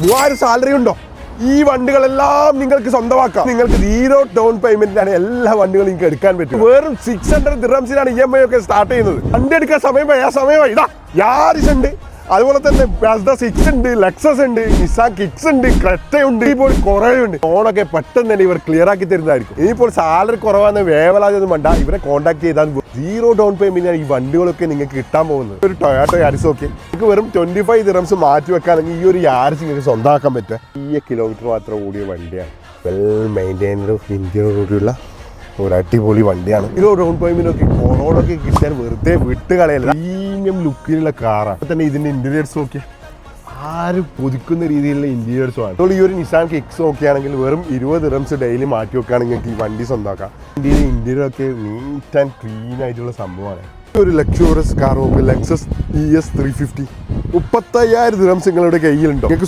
3000 salary ഉണ്ടോ? ഈ വണ്ടികളെല്ലാം നിങ്ങൾക്ക് സ്വന്തമാക്കാം. നിങ്ങൾക്ക് 0 ഡൗൺ പേയ്മെന്റിലാണ് എല്ലാ വണ്ടികളും നിങ്ങൾക്ക് എടുക്കാൻ പറ്റും. വെറും 600 ദിർഹംസിനാണ് EMI ഒക്കെ സ്റ്റാർട്ട് ചെയ്യുന്നത്. വണ്ടി എടുക്കാൻ സമയമായി ഇതാ യാരിസ് ഉണ്ട്, അതുപോലെ തന്നെ Mazda 6 ഉണ്ട്, ലെക്സസ് ഉണ്ട്, നിസാൻ കിക്സ് ഉണ്ട്, ക്രെറ്റ ഉണ്ട്, ഇപ്പോൾ കുറേ ഉണ്ട്. ലോണൊക്കെ പെട്ടെന്ന് തന്നെ ഇവർ ക്ലിയർ ആക്കി തരുന്നതായിരിക്കും. ഇനിയിപ്പോൾ സാലറി കുറവാന്ന് വേവലാതൊന്നും വേണ്ട, ഇവരെ കോൺടാക്ട് ചെയ്താൽ 0 ഡൗൺ പേയ്മെന്റിനാണ് ഈ വണ്ടികളൊക്കെ നിങ്ങൾക്ക് കിട്ടാൻ പോകുന്നത്. ഒരു ടൊയോട്ടോ യാരിസ് ഒക്കെ നിങ്ങൾക്ക് വെറും 25 ദിർഹംസ് മാറ്റി വെക്കാണെങ്കിൽ ഈ ഒരു യാരിസ് നിങ്ങൾക്ക് സ്വന്തമാക്കാൻ പറ്റുക. 100 കിലോമീറ്റർ മാത്രം ഓടിയ വണ്ടിയാണ്. വെൽ മെയിൻറ്റൈൻഡ് ഇന്ത്യയോടുള്ള ഒരു അടിപൊളി വണ്ടിയാണ്. 0 ഡൗൺ പേയ്മെന്റ് ഒക്കെ കൊറോണൊക്കെ കിട്ടാൻ വെറുതെ വിട്ടുകളയല്ല. പ്രീമിയം ലുക്കിലുള്ള കാറാണ്. അപ്പോൾ തന്നെ ഇതിന്റെ ഇന്റീരിയേഴ്സ് നോക്കിയാൽ ആരും കൊതിക്കുന്ന രീതിയിലുള്ള ഇന്റീരിയേഴ്സുമാണ്. അപ്പോൾ ഈ ഒരു നിസാൻ കിക്സ് നോക്കുകയാണെങ്കിൽ വെറും 20 ദിർഹംസ് ഡെയിലി മാറ്റി വെക്കുകയാണെങ്കിൽ നിങ്ങൾക്ക് ഈ വണ്ടി സ്വന്തമാക്കാം. ഇന്ത്യയിലെ ഇന്റീരിയർ ഒക്കെ നീറ്റ് ആൻഡ് ക്ലീൻ ആയിട്ടുള്ള സംഭവമാണ്. ഒരു ലക്ഷറിയസ് കാർ നോക്കുക, ലെക്സസ് ES 350 35,000 ദിർഹംസ് നിങ്ങളുടെ കയ്യിലുണ്ടോ? നിങ്ങൾക്ക്